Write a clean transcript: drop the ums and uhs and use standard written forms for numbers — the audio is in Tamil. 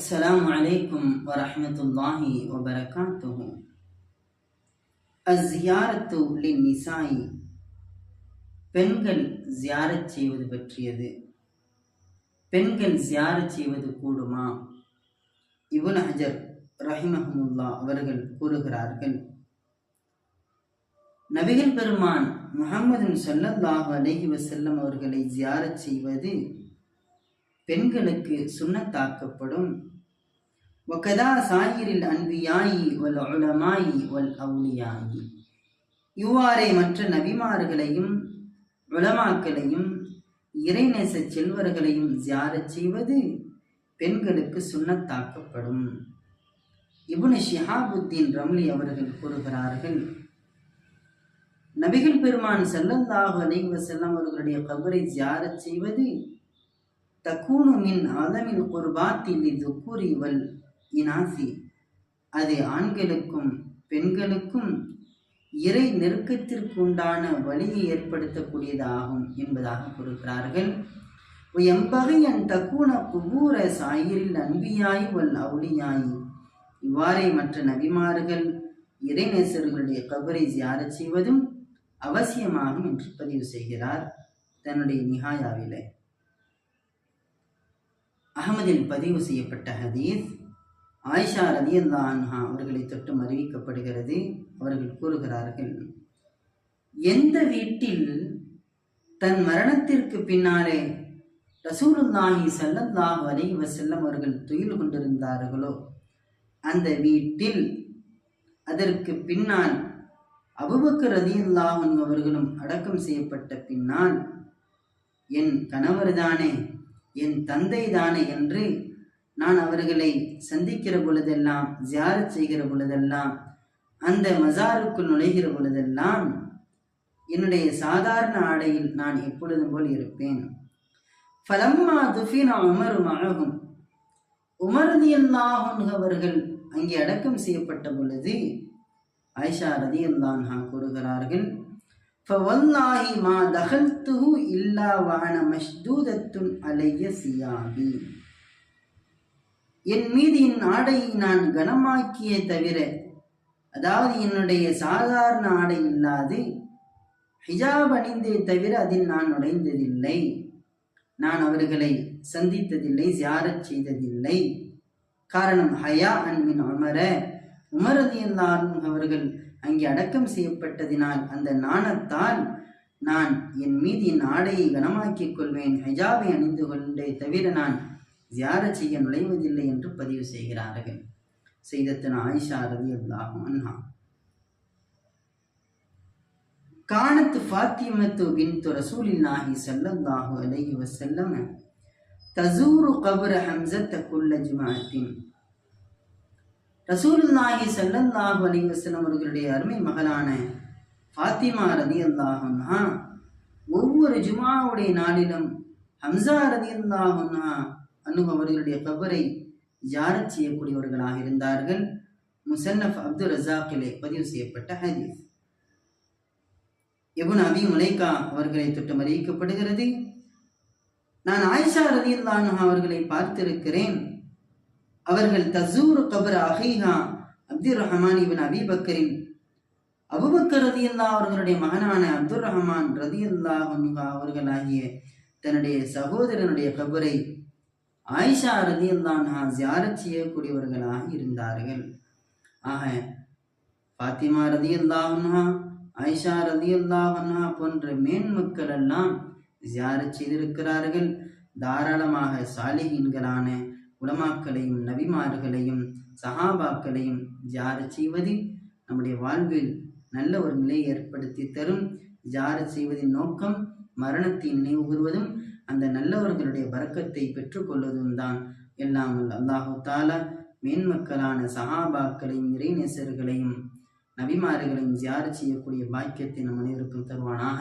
السلام عليكم ورحمة الله وبركاته. الزيارة للنساء பெண்கள் ஜியாரத் செய்வது பற்றியது. பெண்கள் ஜியாரத் செய்வது கூடுமா? இப்னு ஹஜர் ரஹிமஹுல்லாஹ் அவர்கள் கூறுகிறார்கள், நபிகள் பெருமான் முஹம்மது ஸல்லல்லாஹு அலைஹி வஸல்லம் அவர்களை ஜியாரத் செய்வது பெண்களுக்கு சுன்னத்தாக்கப்படும். வகதா சாயிரில் அன்பியாயி வல் உலமாயி வல் அவுலியாயி, இவ்வாறே மற்ற நபிமார்களையும் உலமாக்களையும் இறைநேச செல்வர்களையும் ஜியாரத் செய்வது பெண்களுக்கு சுன்னத்தாக்கப்படும். இப்னு ஷிஹாபுத்தீன் ரம்லி அவர்கள் கூறுகிறார்கள், நபிகள் பெருமான் ஸல்லல்லாஹு அலைஹி வஸல்லம் அவர்களுடைய கபரை ஜியாரத் செய்வது தக்கூனு மின் ஆதமில் குர்பாத்தி லிதுக்குரி வல் இனாசி, அது ஆண்களுக்கும் பெண்களுக்கும் இறை நெருக்கத்திற்கு உண்டான வழியை ஏற்படுத்தக்கூடியதாகும் என்பதாக கூறுகிறார்கள். எம்பகை அன் தக்கூன குபூர சாயிரில் அன்பியாய் வல் அவுலியாயி, இவ்வாறே மற்ற நபிமார்கள் இறைநேசர்களுடைய கபரை ஜியாரத் செய்வதும் அவசியமாகும் என்று பதிவு செய்கிறார் தன்னுடைய நிஹாயாவிலே. அஹ்மதில் பதிவு செய்யப்பட்ட ஹதீஸ் ஆயிஷா ரலியல்லாஹு அன்ஹா அவர்களை தொட்டும் அறிவிக்கப்படுகிறது. அவர்கள் கூறுகிறார்கள், எந்த வீட்டில் தன் மரணத்திற்கு பின்னாலே ரசூலுல்லாஹி ஸல்லல்லாஹு அலைஹி வஸல்லம் அவர்கள் துயில் கொண்டிருந்தார்களோ அந்த வீட்டில் அதற்கு பின்னால் அபூபக்கர் ரலியல்லாஹு அன்ஹு அவர்களும் அடக்கம் செய்யப்பட்ட பின்னால் என் கணவர்தானே, என் தந்தை தானே என்று நான் அவர்களை சந்திக்கிற பொழுதெல்லாம், ஜியாரத் செய்கிற பொழுதெல்லாம், அந்த மசாருக்குள் நுழைகிற பொழுதெல்லாம் என்னுடைய சாதாரண ஆடையில் நான் எப்பொழுதும் போல் இருப்பேன். ஃபலம்மா துஃபின உமர் மஅஹும், உமர் ரலியல்லாஹு அன்ஹு அவர்கள் அங்கே அடக்கம் செய்யப்பட்ட பொழுது ஆயிஷா ரலியல்லாஹு அன்ஹா கூறுகிறார்கள், ஃபவல்லாஹி மா தகல்துஹு இல்லா வஅன மஷ்தூதத்துன் அலைய சியாபி, என் மீது என் ஆடையை நான் கனமாக்கிய தவிர, அதாவது என்னுடைய சாதாரண ஆடை இல்லாது ஹிஜாப் அணிந்தே தவிர அதில் நான் நுழைந்ததில்லை. நான் அவர்களை சந்தித்ததில்லை, ஜியாரத் செய்ததில்லை. காரணம் ஹயா அன்மின் உமர, உமர் ரலியல்லாஹு அன்ஹு அவர்கள் அங்கே அடக்கம் செய்யப்பட்டதினால் அந்த நாணத்தால் நான் என் மீது என் ஆடையை கனமாக்கிக் கொள்வேன், ஹிஜாபை அணிந்து கொண்டே தவிர நான் ஜியாரத் செய்ய நுழைவதில்லை என்று பதிவு செய்கிறார்கள் சையதத்துனா ஆயிஷா ரலியல்லாஹு அன்ஹா. கானத் ஃபாத்திமத்து பின்து ரசூலில்லாஹி ஸல்லல்லாஹு அலைஹி வஸல்லம் தஸூரு கப்ர ஹம்ஸத குல்ல ஜும்அத்தின், ரசூலுல்லாஹி ஸல்லல்லாஹு அலைஹி வஸல்லம் அவர்களுடைய அருமை மகளான ஃபாத்திமா ரலியல்லாஹு அன்ஹா ஒவ்வொரு ஜும்ஆவுடைய நாளிலும் ஹம்ஸா ரலியல்லாஹு அன்ஹு அவர்களுடைய கபரை ஜியாரத் செய்யக்கூடியவர்களாக இருந்தார்கள். முஸன்னஃப் அப்துர் ரஸாக்கிலே பதிவு செய்யப்பட்ட ஹதீஸ். இப்னு அபி முலைகா அவர்களை தொட்டும் அறிவிக்கப்படுகிறது, நான் ஆயிஷா ரலியல்லாஹு அன்ஹா அவர்களை பார்த்திருக்கிறேன். அவர்கள் தஸூரு கப்ர அஹீஹா அப்துர் ரஹ்மான் இப்னு அபி பக்கரின், அபூபக்கர் ரலியல்லாஹு அவர்களுடைய மகனான அப்துர் ரஹ்மான் ரலியல்லாஹு அன்ஹு அவர்களாகிய தன்னுடைய சகோதரனுடைய கபரை ஆயிஷா ரலியல்லாஹு அன்ஹா ஜியாரத் செய்யக்கூடியவர்களாக இருந்தார்கள். ஆக ஃபாத்திமா ரலியல்லாஹு அன்ஹா, ஆயிஷா ரலியல்லாஹு அன்ஹா போன்ற மேன்மக்கள் எல்லாம் ஜியாரத் செய்திருக்கிறார்கள். தாராளமாக சாலிஹீன்களான உலமாக்களையும் நபிமார்களையும் சஹாபாக்களையும் ஜியாரத் செய்வது நம்முடைய வாழ்வில் நல்ல ஒரு நிலையை ஏற்படுத்தி தரும். ஜியாரத் செய்வதின் நோக்கம் மரணத்தை நினைவு கூறுவதும் அந்த நல்லவர்களுடைய பரக்கத்தை பெற்றுக்கொள்வதும் தான். எல்லாம் அல்லாஹு தஆலா மேன்மக்களான சஹாபாக்களையும் இறைநேசர்களையும் நபிமார்களையும் ஜியாரத் செய்யக்கூடிய பாக்கியத்தை நம் அனைவருக்கும் தருவானாக.